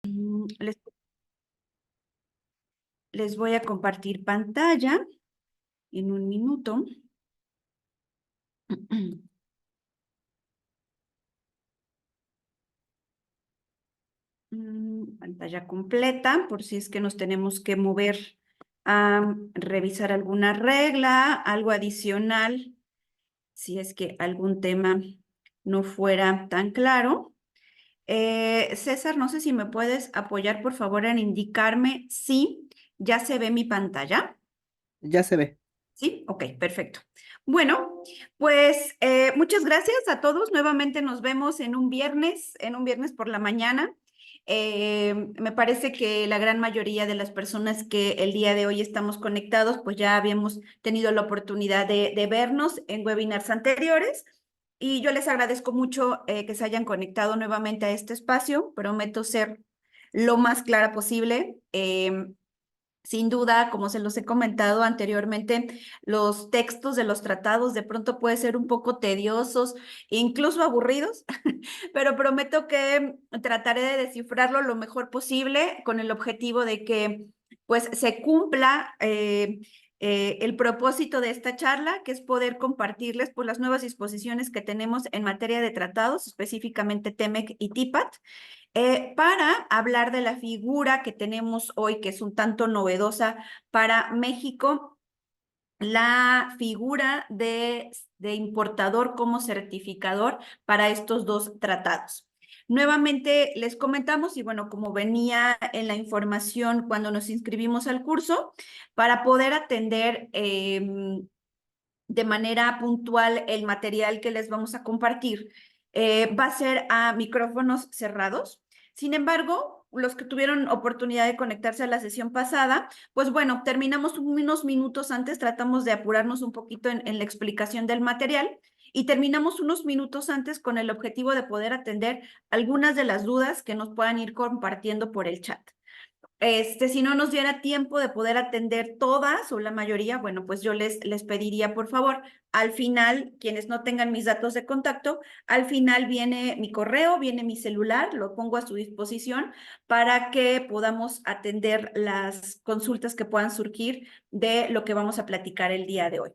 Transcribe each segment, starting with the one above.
Les, les voy a compartir pantalla en un minuto. Pantalla completa, por si es que nos tenemos que mover a revisar alguna regla, algo adicional, si es que algún tema no fuera tan claro. César, no sé si me puedes apoyar, por favor, en indicarme si ya se ve mi pantalla. Ya se ve. Sí, ok, perfecto. Bueno, pues muchas gracias a todos. Nuevamente nos vemos en un viernes por la mañana. Me parece que la gran mayoría de las personas que el día de hoy estamos conectados, pues ya habíamos tenido la oportunidad de vernos en webinars anteriores. Y yo les agradezco mucho que se hayan conectado nuevamente a este espacio. Prometo ser lo más clara posible. Sin duda, como se los he comentado anteriormente, los textos de los tratados de pronto pueden ser un poco tediosos, incluso aburridos, pero prometo que trataré de descifrarlo lo mejor posible con el objetivo de que pues se cumpla el propósito de esta charla, que es poder compartirles pues, las nuevas disposiciones que tenemos en materia de tratados, específicamente TEMEC y TIPAT, para hablar de la figura que tenemos hoy, que es un tanto novedosa para México, la figura de importador como certificador para estos dos tratados. Nuevamente les comentamos, y bueno, como venía en la información cuando nos inscribimos al curso, para poder atender de manera puntual el material que les vamos a compartir, va a ser a micrófonos cerrados. Sin embargo, los que tuvieron oportunidad de conectarse a la sesión pasada, pues bueno, terminamos unos minutos antes, tratamos de apurarnos un poquito en la explicación del material y terminamos unos minutos antes con el objetivo de poder atender algunas de las dudas que nos puedan ir compartiendo por el chat. Si no nos diera tiempo de poder atender todas o la mayoría, bueno, pues yo les pediría, por favor, al final, quienes no tengan mis datos de contacto, al final viene mi correo, viene mi celular, lo pongo a su disposición para que podamos atender las consultas que puedan surgir de lo que vamos a platicar el día de hoy.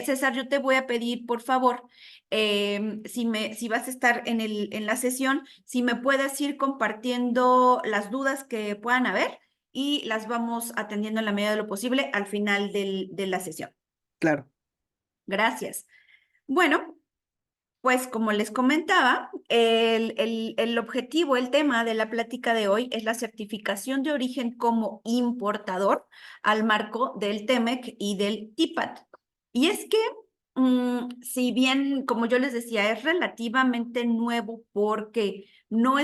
César, yo te voy a pedir, por favor, si vas a estar en la sesión, si me puedes ir compartiendo las dudas que puedan haber y las vamos atendiendo en la medida de lo posible al final de la sesión. Claro. Gracias. Bueno, pues como les comentaba, el objetivo, el tema de la plática de hoy es la certificación de origen como importador al marco del TEMEC y del TIPAT. Y es que, si bien, como yo les decía, es relativamente nuevo porque no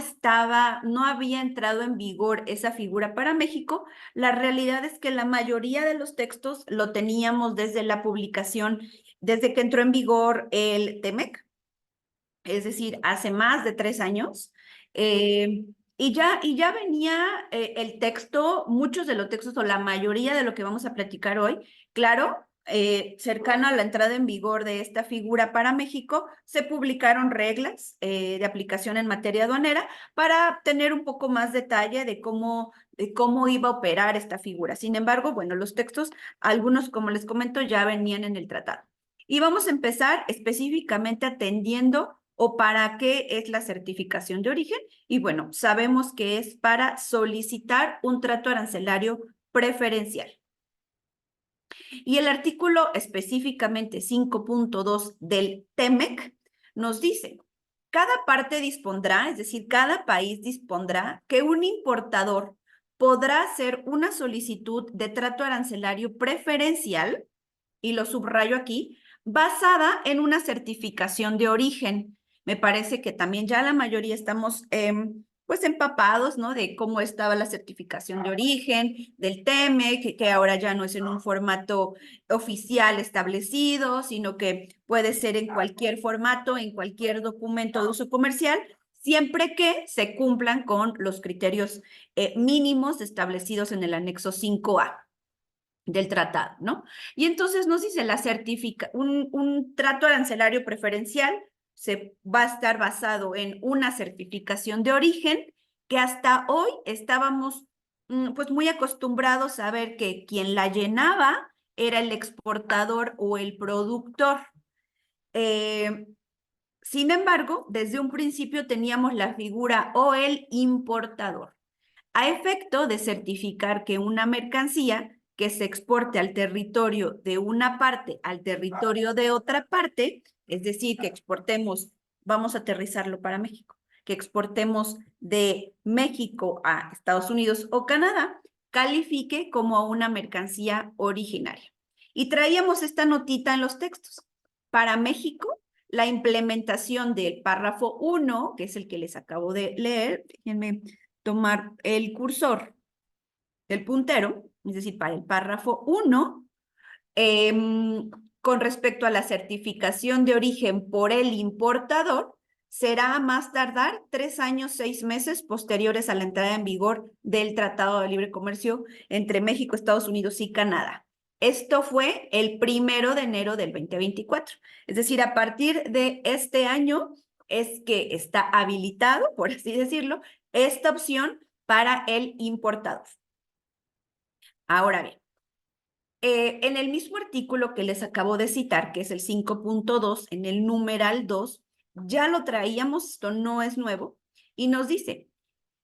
había entrado en vigor esa figura para México, la realidad es que la mayoría de los textos lo teníamos desde la publicación, desde que entró en vigor el TEMEC, es decir, hace más de 3 años. Y ya venía el texto, muchos de los textos o la mayoría de lo que vamos a platicar hoy, claro, cercano a la entrada en vigor de esta figura para México, se publicaron reglas de aplicación en materia aduanera para tener un poco más detalle de cómo iba a operar esta figura. Sin embargo, bueno, los textos, algunos, como les comento, ya venían en el tratado. Y vamos a empezar específicamente atendiendo o para qué es la certificación de origen. Y bueno, sabemos que es para solicitar un trato arancelario preferencial. Y el artículo específicamente 5.2 del TEMEC nos dice, cada parte dispondrá, es decir, cada país dispondrá que un importador podrá hacer una solicitud de trato arancelario preferencial, y lo subrayo aquí, basada en una certificación de origen. Me parece que también ya la mayoría estamos pues empapados, ¿no? De cómo estaba la certificación de origen, del TEME, que ahora ya no es en un formato oficial establecido, sino que puede ser en cualquier formato, en cualquier documento de uso comercial, siempre que se cumplan con los criterios mínimos establecidos en el anexo 5A del tratado, ¿no? Y entonces nos dice un trato arancelario preferencial se va a estar basado en una certificación de origen que hasta hoy estábamos pues muy acostumbrados a ver que quien la llenaba era el exportador o el productor. Sin embargo, desde un principio teníamos la figura o el importador, a efecto de certificar que una mercancía que se exporte al territorio de una parte al territorio de otra parte, es decir, que exportemos, vamos a aterrizarlo para México, que exportemos de México a Estados Unidos o Canadá, califique como una mercancía originaria. Y traíamos esta notita en los textos. Para México, la implementación del párrafo 1, que es el que les acabo de leer, déjenme tomar el cursor del puntero, es decir, para el párrafo 1, con respecto a la certificación de origen por el importador, será a más tardar 3 años, 6 meses posteriores a la entrada en vigor del Tratado de Libre Comercio entre México, Estados Unidos y Canadá. Esto fue el 1 de enero del 2024. Es decir, a partir de este año es que está habilitado, por así decirlo, esta opción para el importador. Ahora bien, en el mismo artículo que les acabo de citar, que es el 5.2, en el numeral 2, ya lo traíamos, esto no es nuevo, y nos dice,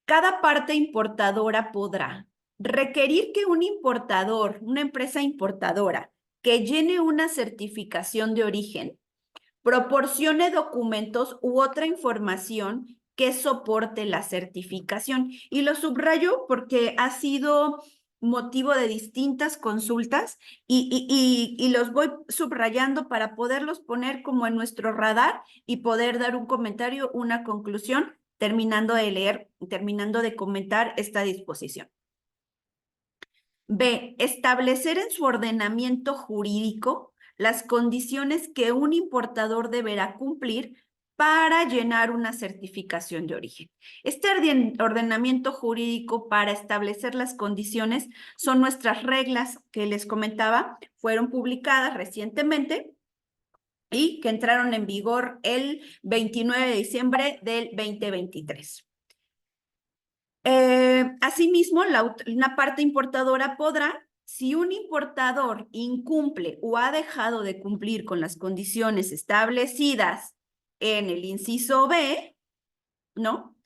cada parte importadora podrá requerir que un importador, una empresa importadora, que llene una certificación de origen, proporcione documentos u otra información que soporte la certificación. Y lo subrayo porque ha sido motivo de distintas consultas y los voy subrayando para poderlos poner como en nuestro radar y poder dar un comentario, una conclusión, terminando de leer, terminando de comentar esta disposición. B, establecer en su ordenamiento jurídico las condiciones que un importador deberá cumplir para llenar una certificación de origen. Este ordenamiento jurídico para establecer las condiciones son nuestras reglas que les comentaba, fueron publicadas recientemente y que entraron en vigor el 29 de diciembre del 2023. Asimismo, una parte importadora podrá, si un importador incumple o ha dejado de cumplir con las condiciones establecidas en el inciso B, ¿no?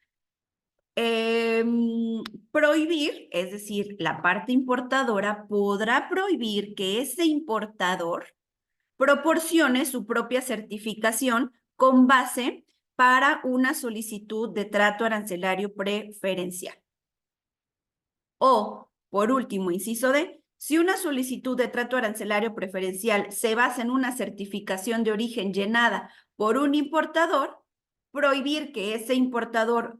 Prohibir, es decir, la parte importadora podrá prohibir que ese importador proporcione su propia certificación con base para una solicitud de trato arancelario preferencial. O, por último, inciso D, si una solicitud de trato arancelario preferencial se basa en una certificación de origen llenada por un importador, prohibir que ese importador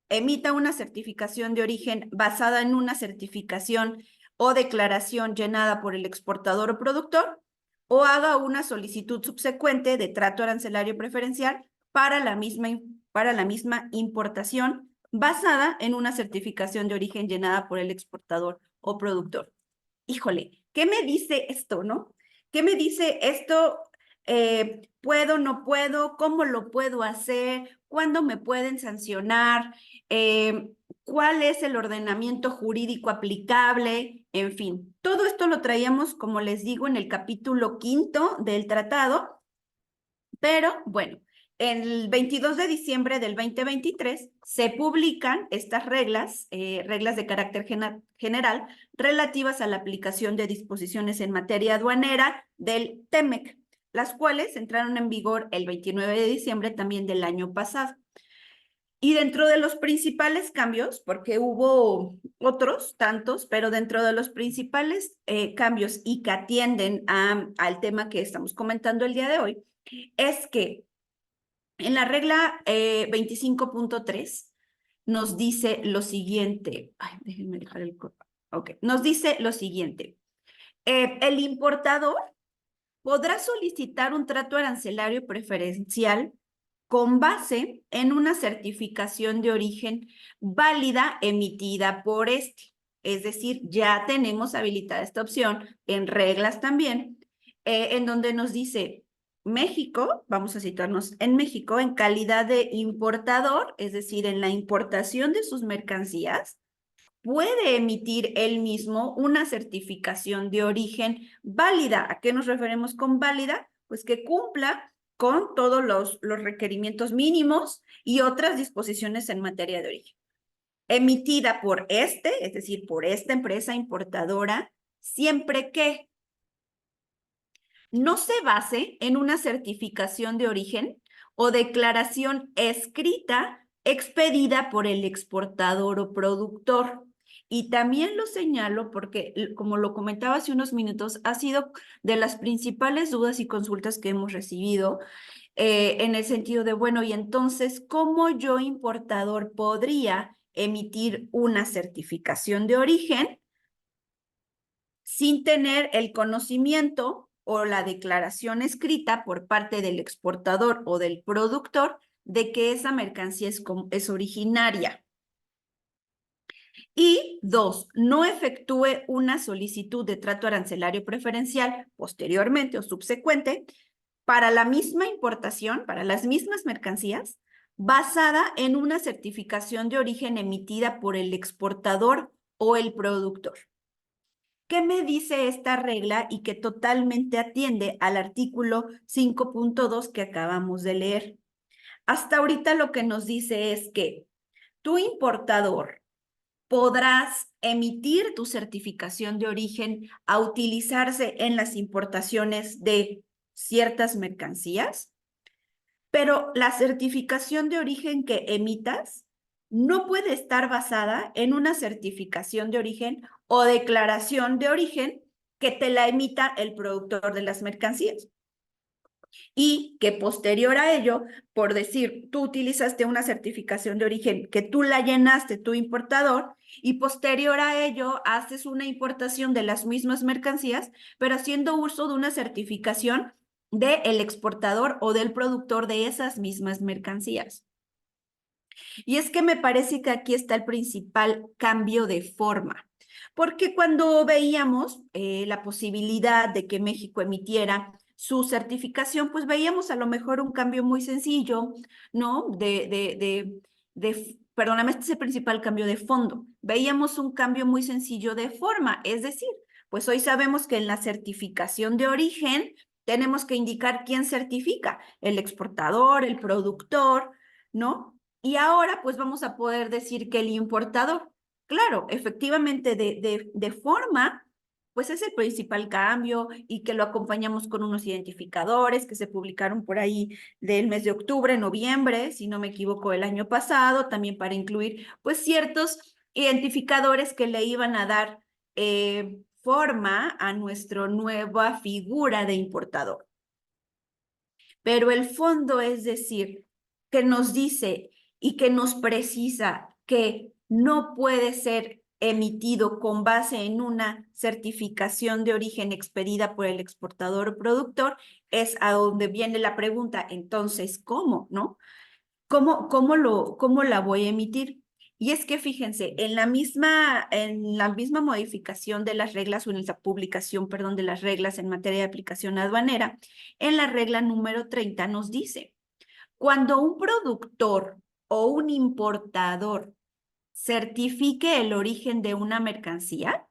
emita una certificación de origen basada en una certificación o declaración llenada por el exportador o productor, o haga una solicitud subsecuente de trato arancelario preferencial para la misma importación basada en una certificación de origen llenada por el exportador o productor. Híjole, ¿qué me dice esto, no? ¿Qué me dice esto? ¿Puedo, no puedo? ¿Cómo lo puedo hacer? ¿Cuándo me pueden sancionar? ¿Cuál es el ordenamiento jurídico aplicable? En fin, todo esto lo traíamos, como les digo, en el capítulo 5 del tratado, pero bueno, el 22 de diciembre del 2023 se publican estas reglas, reglas de carácter general relativas a la aplicación de disposiciones en materia aduanera del TEMEC, las cuales entraron en vigor el 29 de diciembre también del año pasado. Y dentro de los principales cambios, porque hubo otros tantos, pero dentro de los principales cambios y que atienden al tema que estamos comentando el día de hoy, es que en la regla 25.3 nos dice lo siguiente. Ay, déjenme dejar el... Ok, nos dice lo siguiente. El importador podrá solicitar un trato arancelario preferencial con base en una certificación de origen válida emitida por este. Es decir, ya tenemos habilitada esta opción en reglas también, en donde nos dice México, vamos a situarnos en México, en calidad de importador, es decir, en la importación de sus mercancías, puede emitir él mismo una certificación de origen válida. ¿A qué nos referimos con válida? Pues que cumpla con todos los requerimientos mínimos y otras disposiciones en materia de origen. Emitida por es decir, por esta empresa importadora, siempre que no se base en una certificación de origen o declaración escrita expedida por el exportador o productor. Y también lo señalo porque, como lo comentaba hace unos minutos, ha sido de las principales dudas y consultas que hemos recibido en el sentido de, bueno, y entonces, ¿cómo yo importador podría emitir una certificación de origen sin tener el conocimiento o la declaración escrita por parte del exportador o del productor de que esa mercancía es originaria? Y dos, no efectúe una solicitud de trato arancelario preferencial posteriormente o subsecuente para la misma importación, para las mismas mercancías, basada en una certificación de origen emitida por el exportador o el productor. ¿Qué me dice esta regla y que totalmente atiende al artículo 5.2 que acabamos de leer? Hasta ahorita lo que nos dice es que tu importador podrás emitir tu certificación de origen a utilizarse en las importaciones de ciertas mercancías, pero la certificación de origen que emitas no puede estar basada en una certificación de origen o declaración de origen que te la emita el productor de las mercancías. Y que posterior a ello, por decir, tú utilizaste una certificación de origen que tú la llenaste, tu importador, y posterior a ello haces una importación de las mismas mercancías, pero haciendo uso de una certificación del exportador o del productor de esas mismas mercancías. Y es que me parece que aquí está el principal cambio de forma, porque cuando veíamos la posibilidad de que México emitiera su certificación, pues veíamos a lo mejor un cambio muy sencillo, ¿no? Perdóname, este es el principal cambio de fondo. Veíamos un cambio muy sencillo de forma, es decir, pues hoy sabemos que en la certificación de origen tenemos que indicar quién certifica, el exportador, el productor, ¿no? Y ahora pues vamos a poder decir que el importador, claro, efectivamente de forma, pues es el principal cambio y que lo acompañamos con unos identificadores que se publicaron por ahí del mes de octubre, noviembre, si no me equivoco, el año pasado, también para incluir pues ciertos identificadores que le iban a dar forma a nuestra nueva figura de importador. Pero el fondo es decir, que nos dice y que nos precisa que no puede ser emitido con base en una certificación de origen expedida por el exportador o productor, es a donde viene la pregunta, entonces, ¿cómo, no? ¿Cómo la voy a emitir? Y es que fíjense, en la misma modificación de las reglas o en la publicación, perdón, de las reglas en materia de aplicación aduanera, en la regla número 30 nos dice, cuando un productor o un importador certifique el origen de una mercancía,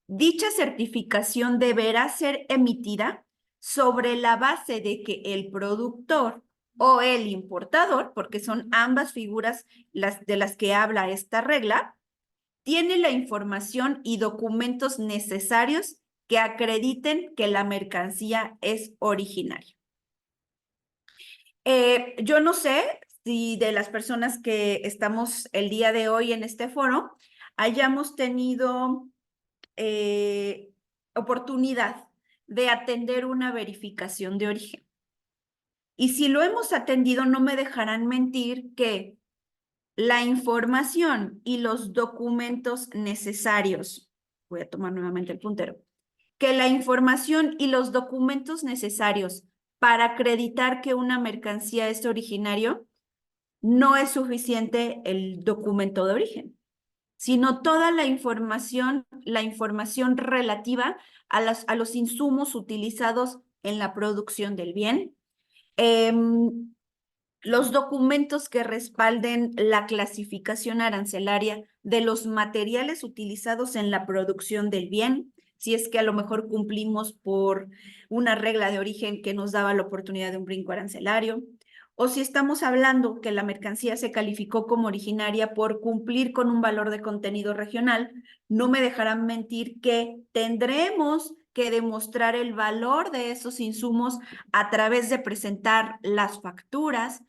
dicha certificación deberá ser emitida sobre la base de que el productor o el importador, porque son ambas figuras de las que habla esta regla, tiene la información y documentos necesarios que acrediten que la mercancía es originaria. Yo no sé si de las personas que estamos el día de hoy en este foro hayamos tenido oportunidad de atender una verificación de origen. Y si lo hemos atendido, no me dejarán mentir que la información y los documentos necesarios, voy a tomar nuevamente el puntero, que la información y los documentos necesarios para acreditar que una mercancía es originario, no es suficiente el documento de origen, sino toda la información relativa a los insumos utilizados en la producción del bien, Los documentos que respalden la clasificación arancelaria de los materiales utilizados en la producción del bien, si es que a lo mejor cumplimos por una regla de origen que nos daba la oportunidad de un brinco arancelario, o si estamos hablando que la mercancía se calificó como originaria por cumplir con un valor de contenido regional, no me dejarán mentir que tendremos que demostrar el valor de esos insumos a través de presentar las facturas,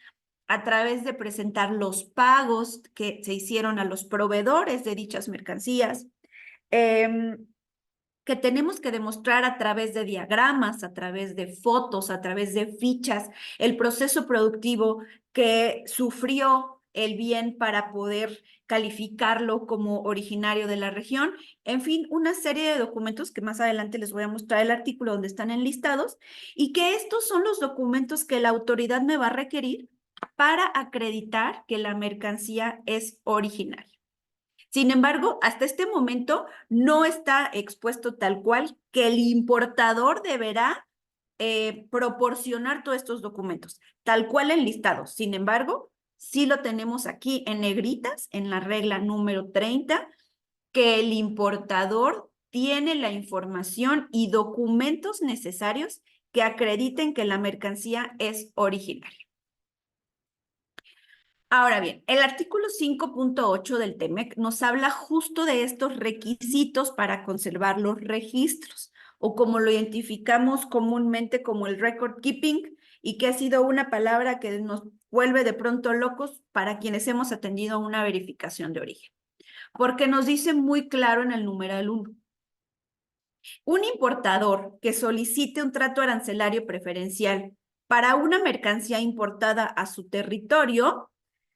a través de presentar los pagos que se hicieron a los proveedores de dichas mercancías, que tenemos que demostrar a través de diagramas, a través de fotos, a través de fichas, el proceso productivo que sufrió el bien para poder calificarlo como originario de la región. En fin, una serie de documentos que más adelante les voy a mostrar el artículo donde están enlistados y que estos son los documentos que la autoridad me va a requerir para acreditar que la mercancía es originaria. Sin embargo, hasta este momento no está expuesto tal cual que el importador deberá proporcionar todos estos documentos, tal cual enlistados. Sin embargo, sí lo tenemos aquí en negritas, en la regla número 30, que el importador tiene la información y documentos necesarios que acrediten que la mercancía es originaria. Ahora bien, el artículo 5.8 del TEMEC nos habla justo de estos requisitos para conservar los registros, o como lo identificamos comúnmente como el record keeping, y que ha sido una palabra que nos vuelve de pronto locos para quienes hemos atendido una verificación de origen, porque nos dice muy claro en el numeral 1. Un importador que solicite un trato arancelario preferencial para una mercancía importada a su territorio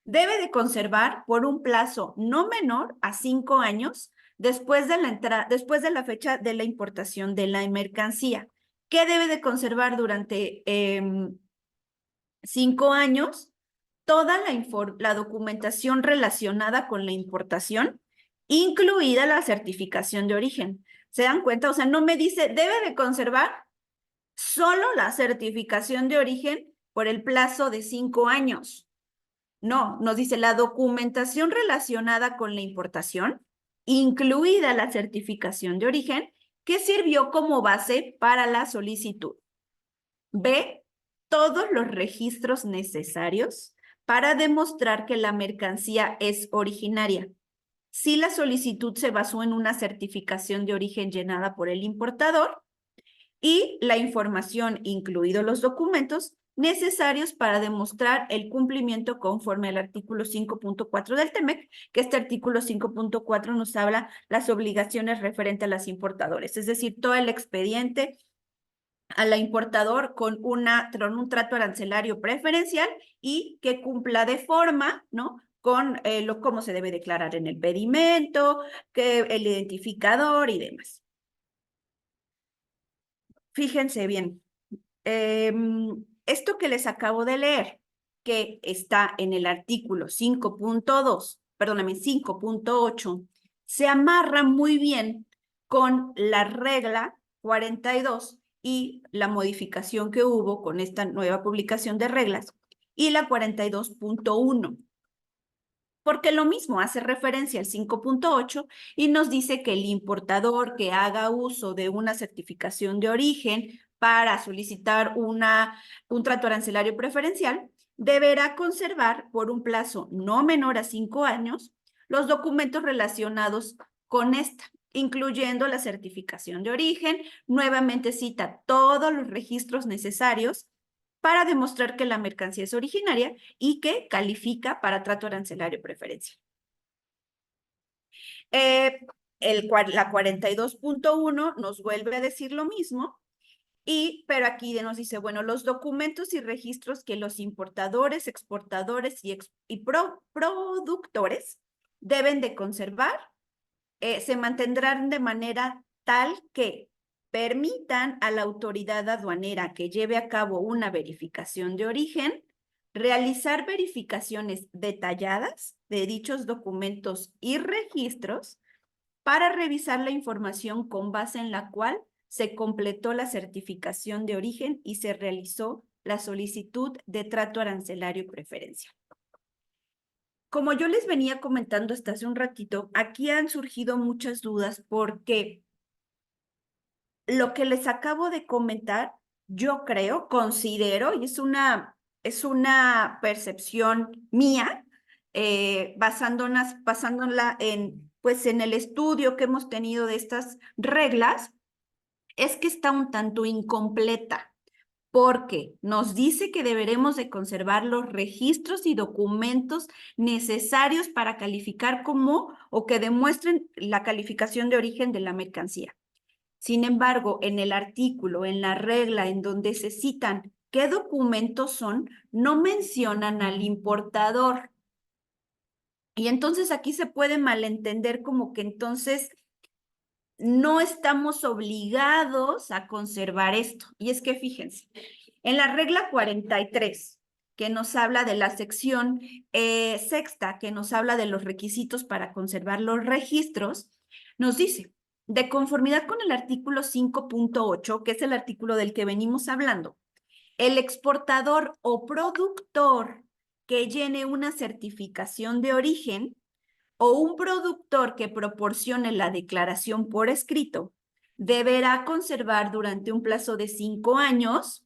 debe de conservar por un plazo no menor a 5 años después de la fecha de la importación de la mercancía. ¿Qué debe de conservar durante 5 años? Toda la documentación relacionada con la importación, incluida la certificación de origen. ¿Se dan cuenta? O sea, no me dice, debe de conservar solo la certificación de origen por el plazo de 5 años. No, nos dice la documentación relacionada con la importación, incluida la certificación de origen, que sirvió como base para la solicitud. B, todos los registros necesarios para demostrar que la mercancía es originaria. Si la solicitud se basó en una certificación de origen llenada por el importador y la información, incluidos los documentos necesarios para demostrar el cumplimiento conforme al artículo 5.4 del TEMEC, que este artículo 5.4 nos habla las obligaciones referentes a las importadores, es decir, todo el expediente a la importador con un trato arancelario preferencial y que cumpla de forma, ¿no? Con cómo se debe declarar en el pedimento, que el identificador y demás. Fíjense bien, esto que les acabo de leer, que está en el artículo 5.2, perdóname, 5.8, se amarra muy bien con la regla 42 y la modificación que hubo con esta nueva publicación de reglas y la 42.1. Porque lo mismo hace referencia al 5.8 y nos dice que el importador que haga uso de una certificación de origen para solicitar un trato arancelario preferencial deberá conservar por un plazo no menor a 5 años los documentos relacionados con esta, incluyendo la certificación de origen. Nuevamente cita todos los registros necesarios para demostrar que la mercancía es originaria y que califica para trato arancelario preferencial. La 42.1 nos vuelve a decir lo mismo, pero aquí nos dice, bueno, los documentos y registros que los importadores, exportadores y productores deben de conservar se mantendrán de manera tal que permitan a la autoridad aduanera que lleve a cabo una verificación de origen, realizar verificaciones detalladas de dichos documentos y registros para revisar la información con base en la cual se completó la certificación de origen y se realizó la solicitud de trato arancelario preferencial. Como yo les venía comentando hasta hace un ratito, aquí han surgido muchas dudas porque lo que les acabo de comentar, yo creo, considero, y es una percepción mía, basándola en, pues, en el estudio que hemos tenido de estas reglas, es que está un tanto incompleta porque nos dice que deberemos de conservar los registros y documentos necesarios para calificar como o que demuestren la calificación de origen de la mercancía. Sin embargo, en el artículo, en la regla en donde se citan qué documentos son, no mencionan al importador. Y entonces aquí se puede malentender como que entonces no estamos obligados a conservar esto. Y es que fíjense, en la regla 43, que nos habla de la sección sexta, que nos habla de los requisitos para conservar los registros, nos dice, de conformidad con el artículo 5.8, que es el artículo del que venimos hablando, el exportador o productor que llene una certificación de origen o un productor que proporcione la declaración por escrito deberá conservar durante un plazo de 5 años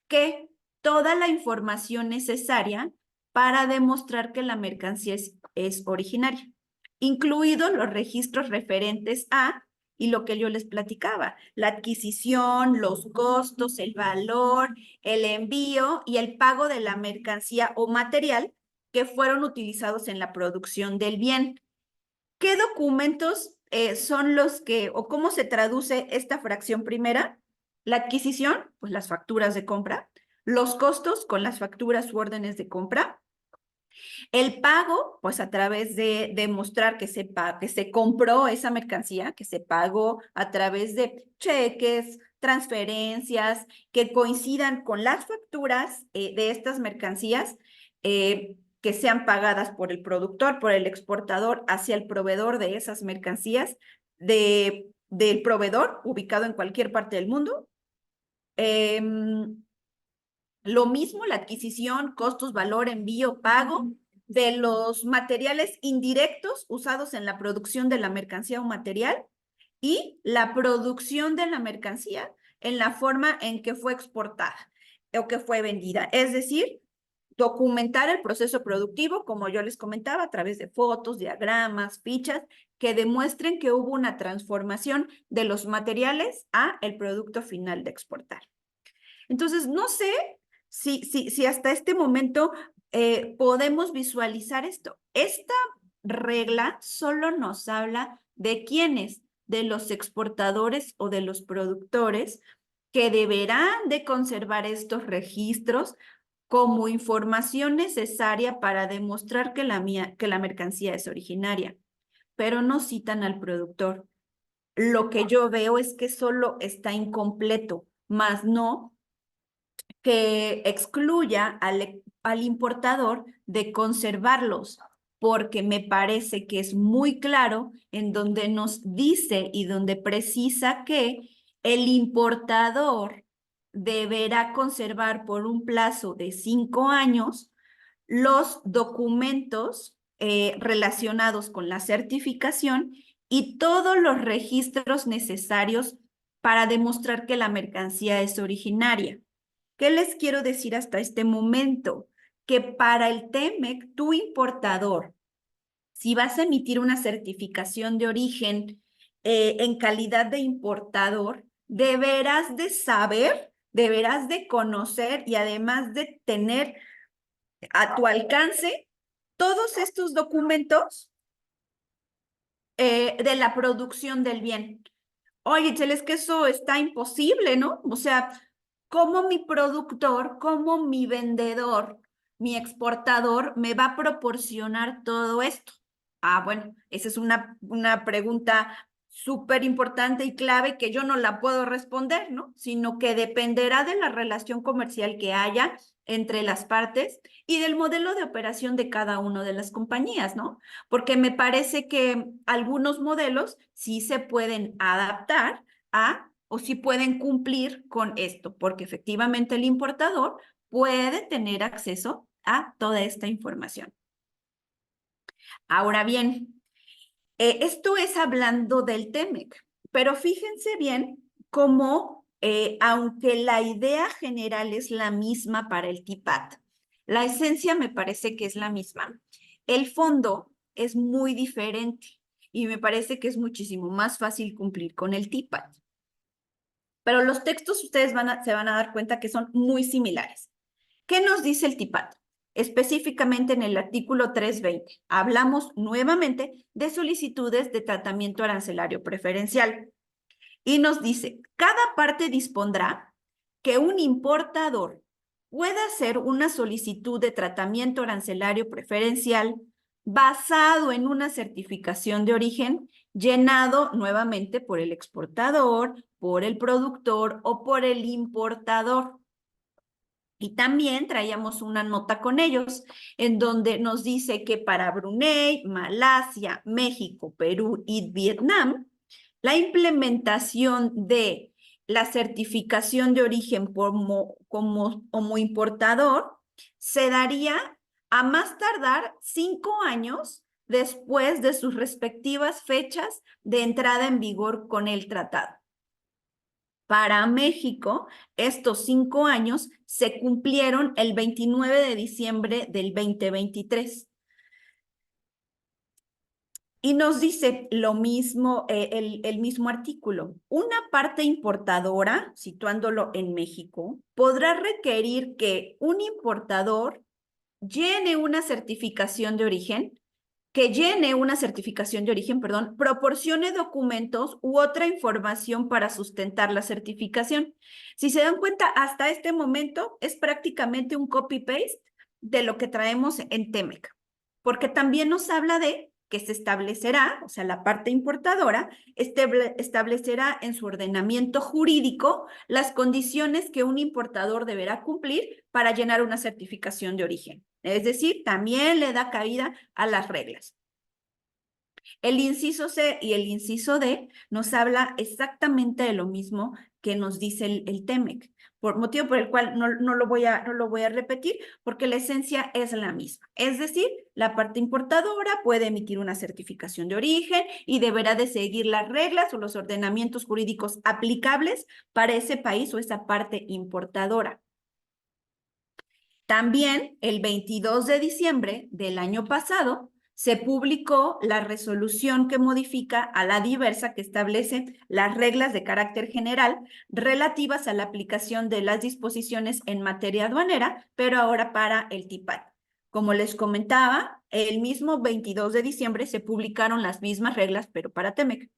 que toda la información necesaria para demostrar que la mercancía es originaria, incluidos los registros referentes a, y lo que yo les platicaba, la adquisición, los costos, el valor, el envío y el pago de la mercancía o material que fueron utilizados en la producción del bien. ¿Qué documentos son los que, o cómo se traduce esta fracción primera? La adquisición, pues las facturas de compra, los costos con las facturas u órdenes de compra, el pago, pues a través de demostrar que se compró esa mercancía, que se pagó a través de cheques, transferencias, que coincidan con las facturas de estas mercancías, que sean pagadas por el productor, por el exportador, hacia el proveedor de esas mercancías, del proveedor ubicado en cualquier parte del mundo. Lo mismo, la adquisición, costos, valor, envío, pago de los materiales indirectos usados en la producción de la mercancía o material y la producción de la mercancía en la forma en que fue exportada o que fue vendida. Es decir, documentar el proceso productivo, como yo les comentaba, a través de fotos, diagramas, fichas, que demuestren que hubo una transformación de los materiales a el producto final de exportar. Entonces, no sé si hasta este momento podemos visualizar esto. Esta regla solo nos habla de quiénes, de los exportadores o de los productores que deberán de conservar estos registros como información necesaria para demostrar que la mercancía es originaria, pero no citan al productor. Lo que yo veo es que solo está incompleto, más no que excluya al importador de conservarlos, porque me parece que es muy claro en donde nos dice y donde precisa que el importador deberá conservar por un plazo de 5 años los documentos relacionados con la certificación y todos los registros necesarios para demostrar que la mercancía es originaria. ¿Qué les quiero decir hasta este momento? Que para el TEMEC, tu importador, si vas a emitir una certificación de origen en calidad de importador, deberás de saber, deberás de conocer y además de tener a tu alcance todos estos documentos de la producción del bien. Oye, Itzel, es que eso está imposible, ¿no? O sea, ¿cómo mi productor, cómo mi vendedor, mi exportador me va a proporcionar todo esto? Ah, bueno, esa es una pregunta súper importante y clave que yo no la puedo responder, ¿no? Sino que dependerá de la relación comercial que haya entre las partes y del modelo de operación de cada una de las compañías, ¿no? Porque me parece que algunos modelos sí se pueden adaptar a o sí pueden cumplir con esto, porque efectivamente el importador puede tener acceso a toda esta información. Ahora bien, esto es hablando del TEMEC, pero fíjense bien cómo, aunque la idea general es la misma para el TIPAT, la esencia me parece que es la misma. El fondo es muy diferente y me parece que es muchísimo más fácil cumplir con el TIPAT. Pero los textos ustedes se van a dar cuenta que son muy similares. ¿Qué nos dice el TIPAT? Específicamente en el artículo 320, hablamos nuevamente de solicitudes de tratamiento arancelario preferencial y nos dice, cada parte dispondrá que un importador pueda hacer una solicitud de tratamiento arancelario preferencial basado en una certificación de origen llenado nuevamente por el exportador, por el productor o por el importador. Y también traíamos una nota con ellos en donde nos dice que para Brunei, Malasia, México, Perú y Vietnam, la implementación de la certificación de origen como importador se daría a más tardar 5 años después de sus respectivas fechas de entrada en vigor con el tratado. Para México, estos 5 años se cumplieron el 29 de diciembre del 2023. Y nos dice lo mismo, el mismo artículo. Una parte importadora, situándolo en México, podrá requerir que un importador llene una certificación de origen proporcione documentos u otra información para sustentar la certificación. Si se dan cuenta, hasta este momento es prácticamente un copy-paste de lo que traemos en TEMEC, porque también nos habla de que se establecerá, o sea, la parte importadora establecerá en su ordenamiento jurídico las condiciones que un importador deberá cumplir para llenar una certificación de origen. Es decir, también le da cabida a las reglas. El inciso C y el inciso D nos habla exactamente de lo mismo que nos dice el TEMEC, por motivo por el cual no lo voy a repetir, porque la esencia es la misma. Es decir, la parte importadora puede emitir una certificación de origen y deberá de seguir las reglas o los ordenamientos jurídicos aplicables para ese país o esa parte importadora. También el 22 de diciembre del año pasado se publicó la resolución que modifica a la diversa que establece las reglas de carácter general relativas a la aplicación de las disposiciones en materia aduanera, pero ahora para el TIPAT. Como les comentaba, el mismo 22 de diciembre se publicaron las mismas reglas, pero para TEMEC.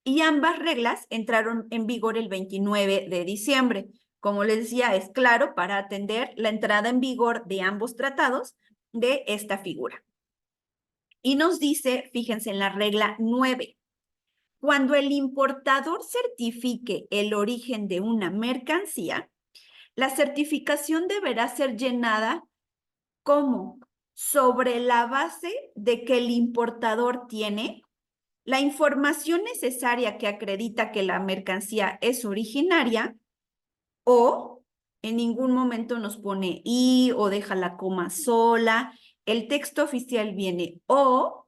Y ambas reglas entraron en vigor el 29 de diciembre. Como les decía, es claro para atender la entrada en vigor de ambos tratados de esta figura. Y nos dice, fíjense en la regla 9, cuando el importador certifique el origen de una mercancía, la certificación deberá ser llenada como sobre la base de que el importador tiene la información necesaria que acredita que la mercancía es originaria o en ningún momento nos pone y o deja la coma sola. El texto oficial viene o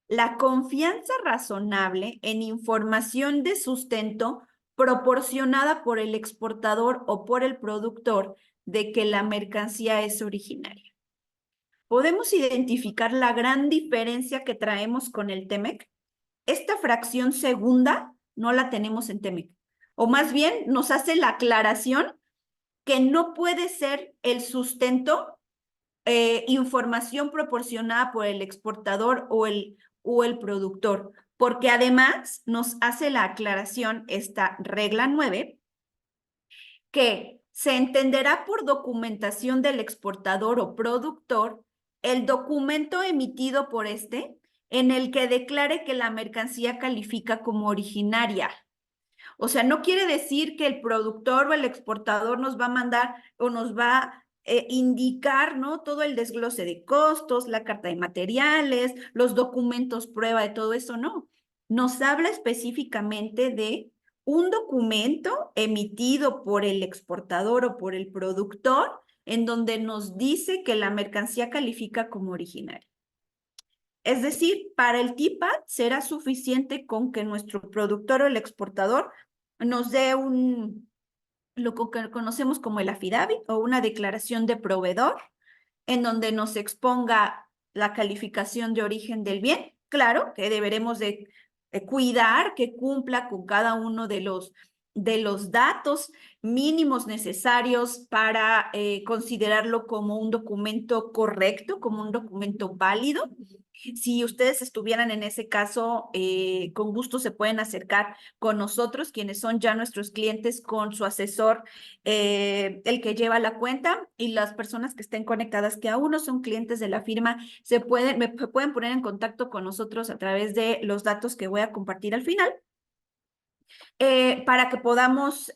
la confianza razonable en información de sustento proporcionada por el exportador o por el productor de que la mercancía es originaria. ¿Podemos identificar la gran diferencia que traemos con el TEMEC? Esta fracción segunda no la tenemos en TEMEC. O más bien nos hace la aclaración que no puede ser el sustento información proporcionada por el exportador o el productor, porque además nos hace la aclaración esta regla 9, que se entenderá por documentación del exportador o productor el documento emitido por este en el que declare que la mercancía califica como originaria. O sea, no quiere decir que el productor o el exportador nos va a mandar o nos va a indicar, ¿no? Todo el desglose de costos, la carta de materiales, los documentos prueba de todo eso, no. Nos habla específicamente de un documento emitido por el exportador o por el productor en donde nos dice que la mercancía califica como originaria. Es decir, para el TIPAD será suficiente con que nuestro productor o el exportador nos dé lo que conocemos como el affidavit o una declaración de proveedor, en donde nos exponga la calificación de origen del bien. Claro que deberemos de cuidar que cumpla con cada uno de los datos mínimos necesarios para considerarlo como un documento correcto, como un documento válido. Si ustedes estuvieran en ese caso, con gusto se pueden acercar con nosotros, quienes son ya nuestros clientes, con su asesor, el que lleva la cuenta, y las personas que estén conectadas, que aún no son clientes de la firma, se pueden poner en contacto con nosotros a través de los datos que voy a compartir al final, para que podamos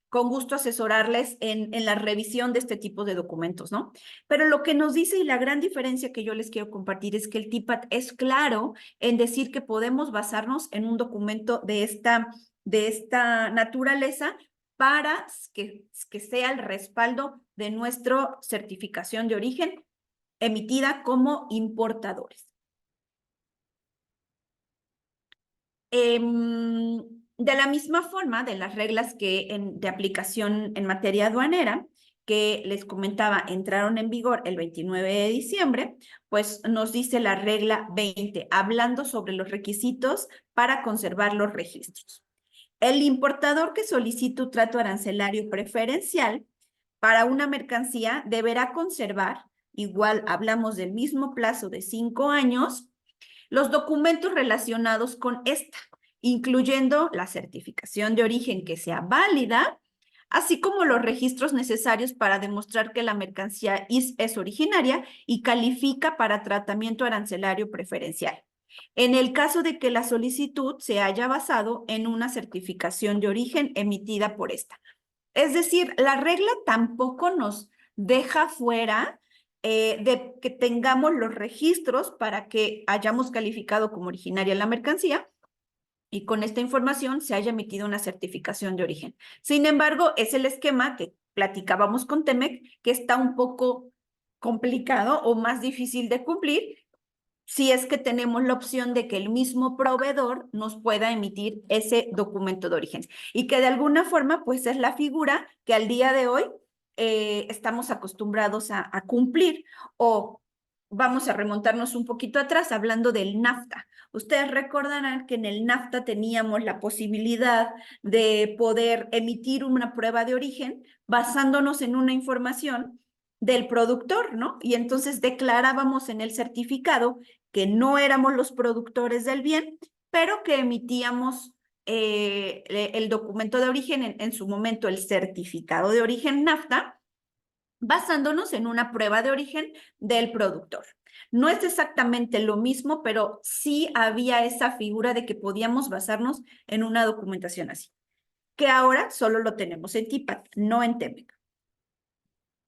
con gusto asesorarles en la revisión de este tipo de documentos, ¿no? Pero lo que nos dice y la gran diferencia que yo les quiero compartir es que el TIPAD es claro en decir que podemos basarnos en un documento de esta naturaleza para que sea el respaldo de nuestra certificación de origen emitida como importadores. De la misma forma, de las reglas de aplicación en materia aduanera, que les comentaba, entraron en vigor el 29 de diciembre, pues nos dice la regla 20, hablando sobre los requisitos para conservar los registros. El importador que solicite un trato arancelario preferencial para una mercancía deberá conservar, igual hablamos del mismo plazo de 5 años, los documentos relacionados con esta, incluyendo la certificación de origen que sea válida, así como los registros necesarios para demostrar que la mercancía es originaria y califica para tratamiento arancelario preferencial, en el caso de que la solicitud se haya basado en una certificación de origen emitida por esta. Es decir, la regla tampoco nos deja fuera de que tengamos los registros para que hayamos calificado como originaria la mercancía y con esta información se haya emitido una certificación de origen. Sin embargo, es el esquema que platicábamos con Temec, que está un poco complicado o más difícil de cumplir si es que tenemos la opción de que el mismo proveedor nos pueda emitir ese documento de origen y que de alguna forma pues es la figura que al día de hoy estamos acostumbrados a cumplir. O vamos a remontarnos un poquito atrás hablando del NAFTA. Ustedes recordarán que en el NAFTA teníamos la posibilidad de poder emitir una prueba de origen basándonos en una información del productor, ¿no? Y entonces declarábamos en el certificado que no éramos los productores del bien, pero que emitíamos el documento de origen, en su momento el certificado de origen NAFTA, basándonos en una prueba de origen del productor. No es exactamente lo mismo, pero sí había esa figura de que podíamos basarnos en una documentación así, que ahora solo lo tenemos en TIPAD, no en TEMEC.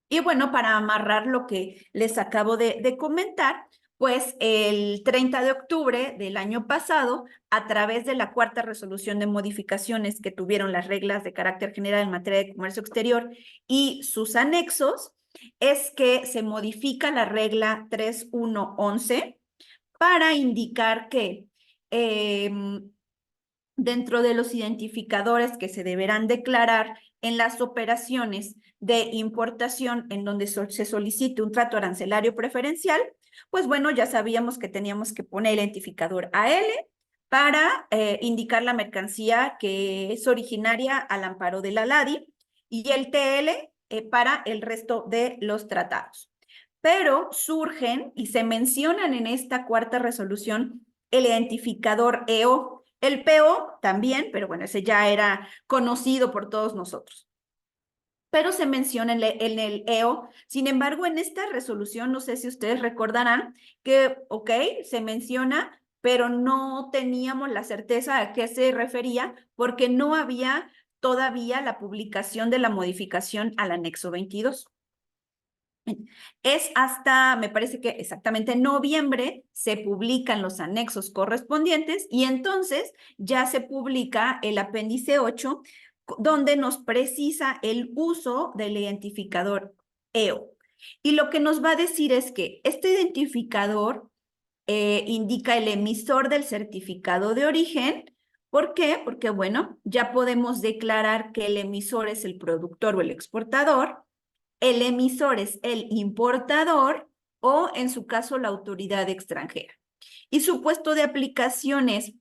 Y bueno, para amarrar lo que les acabo de comentar, pues el 30 de octubre del año pasado, a través de la cuarta resolución de modificaciones que tuvieron las reglas de carácter general en materia de comercio exterior y sus anexos, es que se modifica la regla 3111 para indicar que dentro de los identificadores que se deberán declarar en las operaciones de importación en donde se solicite un trato arancelario preferencial, pues bueno, ya sabíamos que teníamos que poner el identificador AL para indicar la mercancía que es originaria al amparo de la LADI y el TL para el resto de los tratados. Pero surgen y se mencionan en esta cuarta resolución el identificador EO. El PO también, pero bueno, ese ya era conocido por todos nosotros. Pero se menciona en el EO. Sin embargo, en esta resolución, no sé si ustedes recordarán que, ok, se menciona, pero no teníamos la certeza a qué se refería porque no había todavía la publicación de la modificación al anexo 22. Es hasta, me parece que exactamente en noviembre se publican los anexos correspondientes y entonces ya se publica el apéndice 8, donde nos precisa el uso del identificador EO. Y lo que nos va a decir es que este identificador indica el emisor del certificado de origen. ¿Por qué? Porque, bueno, ya podemos declarar que el emisor es el productor o el exportador, el emisor es el importador o, en su caso, la autoridad extranjera. Y su puesto de aplicación es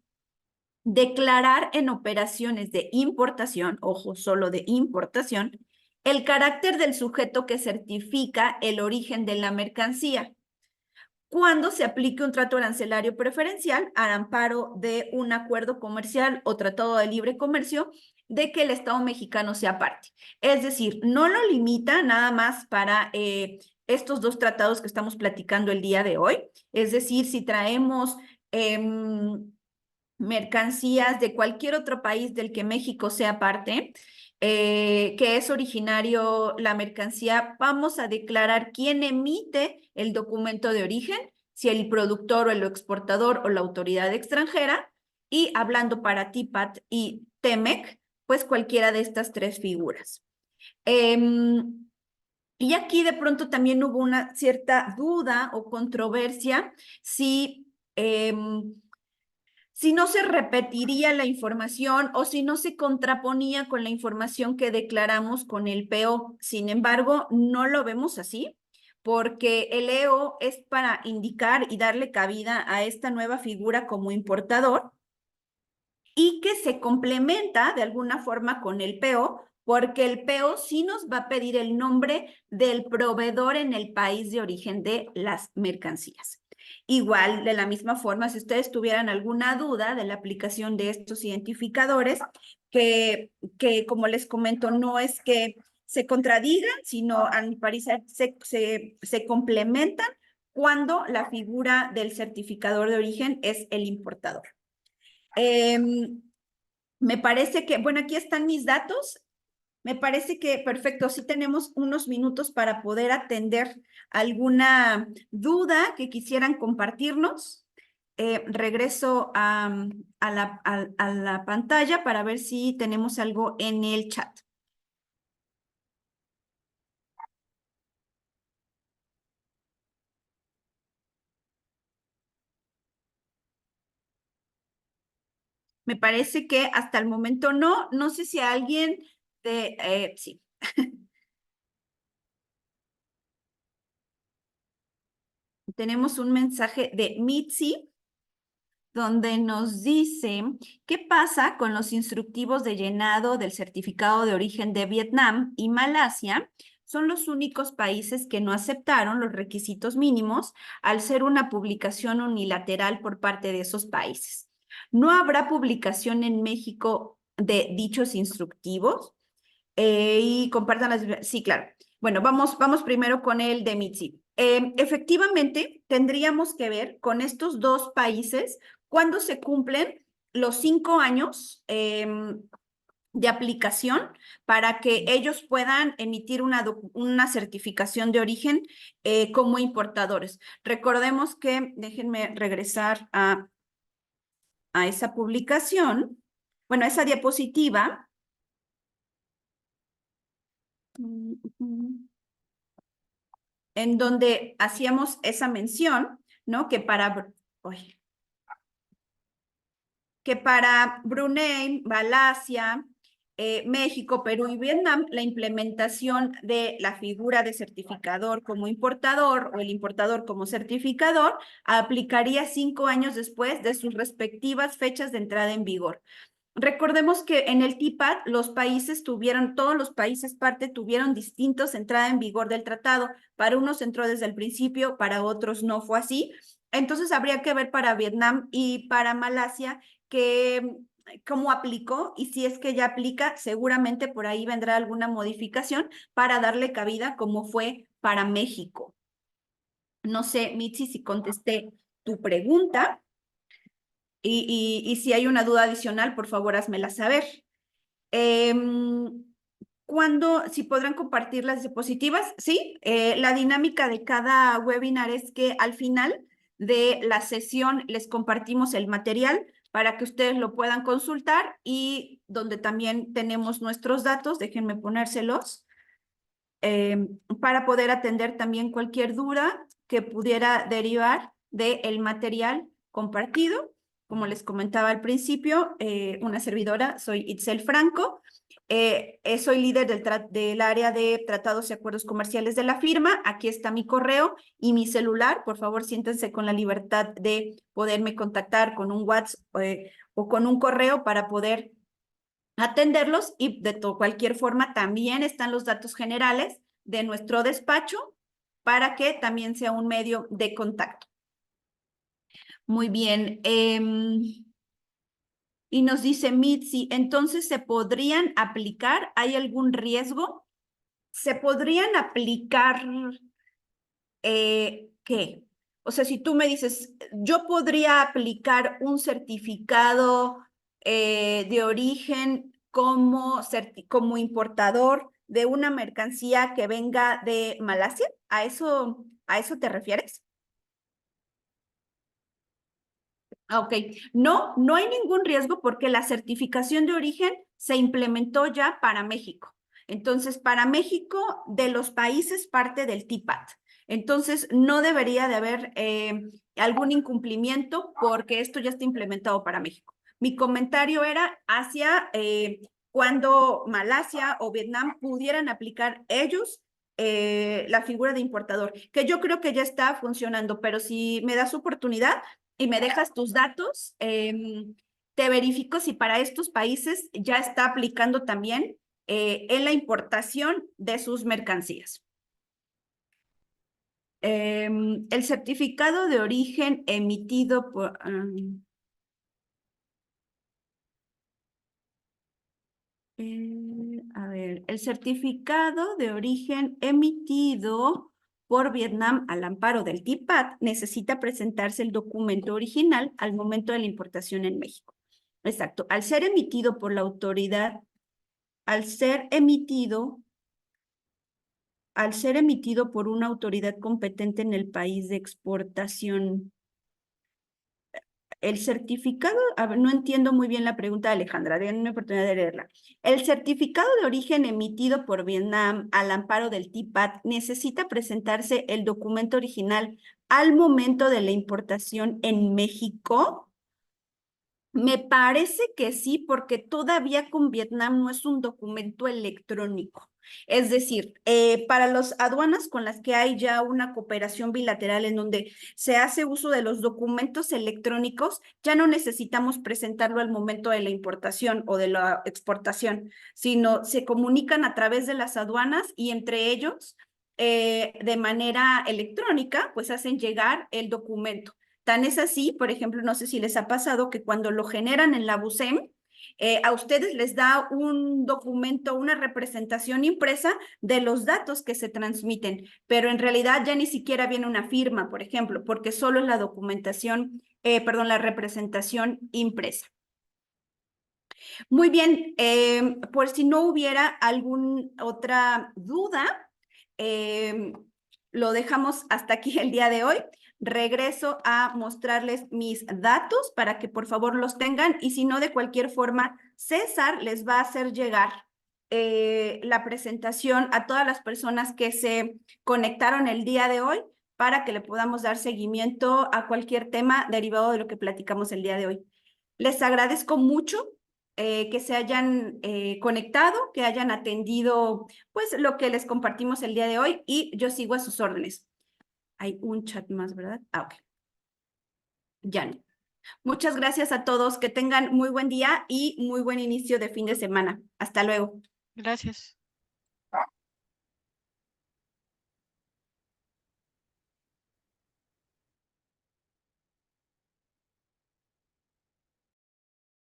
declarar en operaciones de importación, ojo, solo de importación, el carácter del sujeto que certifica el origen de la mercancía cuando se aplique un trato arancelario preferencial al amparo de un acuerdo comercial o tratado de libre comercio de que el Estado mexicano sea parte. Es decir, no lo limita nada más para estos dos tratados que estamos platicando el día de hoy. Es decir, si traemos mercancías de cualquier otro país del que México sea parte, que es originario la mercancía, vamos a declarar quién emite el documento de origen, si el productor o el exportador o la autoridad extranjera, y hablando para TIPAT y TEMEC, pues cualquiera de estas tres figuras. Y aquí de pronto también hubo una cierta duda o controversia si no se repetiría la información o si no se contraponía con la información que declaramos con el PO. Sin embargo, no lo vemos así, porque el EO es para indicar y darle cabida a esta nueva figura como importador y que se complementa de alguna forma con el PO, porque el PO sí nos va a pedir el nombre del proveedor en el país de origen de las mercancías. Igual, de la misma forma, si ustedes tuvieran alguna duda de la aplicación de estos identificadores, que como les comento, no es que se contradigan, sino a mi parecer se complementan cuando la figura del certificador de origen es el importador. Me parece que, bueno, aquí están mis datos. Me parece que perfecto, sí tenemos unos minutos para poder atender alguna duda que quisieran compartirnos. Regreso a la pantalla para ver si tenemos algo en el chat. Me parece que hasta el momento no. No sé si alguien sí. Tenemos un mensaje de Mitzi donde nos dice qué pasa con los instructivos de llenado del certificado de origen de Vietnam y Malasia. Son los únicos países que no aceptaron los requisitos mínimos al ser una publicación unilateral por parte de esos países. ¿No habrá publicación en México de dichos instructivos? Y compartan las... Sí, claro. Bueno, vamos primero con el de Mitzi. Efectivamente, tendríamos que ver con estos dos países cuándo se cumplen los 5 años de aplicación para que ellos puedan emitir una certificación de origen como importadores. Recordemos que, déjenme regresar a esa publicación, bueno, a esa diapositiva. En donde hacíamos esa mención, ¿no? Que para Brunei, Malasia, México, Perú y Vietnam, la implementación de la figura de certificador como importador o el importador como certificador aplicaría 5 años después de sus respectivas fechas de entrada en vigor. Recordemos que en el TIPAD todos los países parte tuvieron distintos entrada en vigor del tratado. Para unos entró desde el principio, para otros no fue así. Entonces habría que ver para Vietnam y para Malasia cómo aplicó y si es que ya aplica, seguramente por ahí vendrá alguna modificación para darle cabida como fue para México. No sé, Mitzi, si contesté tu pregunta. Y si hay una duda adicional, por favor, házmela saber. Si podrán compartir las diapositivas, sí, la dinámica de cada webinar es que al final de la sesión les compartimos el material para que ustedes lo puedan consultar y donde también tenemos nuestros datos, déjenme ponérselos. para poder atender también cualquier duda que pudiera derivar del material compartido. Como les comentaba al principio, una servidora, soy Itzel Franco, soy líder del área de tratados y acuerdos comerciales de la firma. Aquí está mi correo y mi celular. Por favor, siéntense con la libertad de poderme contactar con un WhatsApp o con un correo para poder atenderlos, y de cualquier forma también están los datos generales de nuestro despacho para que también sea un medio de contacto. Muy bien. Y nos dice Mitzi, entonces ¿se podrían aplicar? ¿Hay algún riesgo? ¿Se podrían aplicar qué? O sea, si tú me dices, yo podría aplicar un certificado de origen como importador de una mercancía que venga de Malasia, a eso te refieres? Ok, no, no hay ningún riesgo porque la certificación de origen se implementó ya para México. Entonces, para México, de los países parte del TIPAT. Entonces, no debería de haber algún incumplimiento porque esto ya está implementado para México. Mi comentario era hacia cuando Malasia o Vietnam pudieran aplicar ellos la figura de importador, que yo creo que ya está funcionando, pero si me das oportunidad y me dejas tus datos, te verifico si para estos países ya está aplicando también en la importación de sus mercancías. El certificado de origen emitido por... a ver, el certificado de origen emitido por Vietnam al amparo del TIPAT necesita presentarse el documento original al momento de la importación en México. Exacto. Al ser emitido por la autoridad, al ser emitido por una autoridad competente en el país de exportación, el certificado, a ver, no entiendo muy bien la pregunta de Alejandra, denme una oportunidad de leerla. El certificado de origen emitido por Vietnam al amparo del TIPAT necesita presentarse el documento original al momento de la importación en México. Me parece que sí, porque todavía con Vietnam no es un documento electrónico. Es decir, para las aduanas con las que hay ya una cooperación bilateral en donde se hace uso de los documentos electrónicos, ya no necesitamos presentarlo al momento de la importación o de la exportación, sino se comunican a través de las aduanas y entre ellos, de manera electrónica, pues hacen llegar el documento. Tan es así, por ejemplo, no sé si les ha pasado que cuando lo generan en la BUSEM, a ustedes les da un documento, una representación impresa de los datos que se transmiten, pero en realidad ya ni siquiera viene una firma, por ejemplo, porque solo es la documentación, la representación impresa. Muy bien, por si no hubiera alguna otra duda, lo dejamos hasta aquí el día de hoy. Regreso a mostrarles mis datos para que por favor los tengan, y si no, de cualquier forma, César les va a hacer llegar la presentación a todas las personas que se conectaron el día de hoy para que le podamos dar seguimiento a cualquier tema derivado de lo que platicamos el día de hoy. Les agradezco mucho que se hayan conectado, que hayan atendido pues lo que les compartimos el día de hoy, y yo sigo a sus órdenes. Hay un chat más, ¿verdad? Ah, ok. Ya no. Muchas gracias a todos, que tengan muy buen día y muy buen inicio de fin de semana. Hasta luego. Gracias.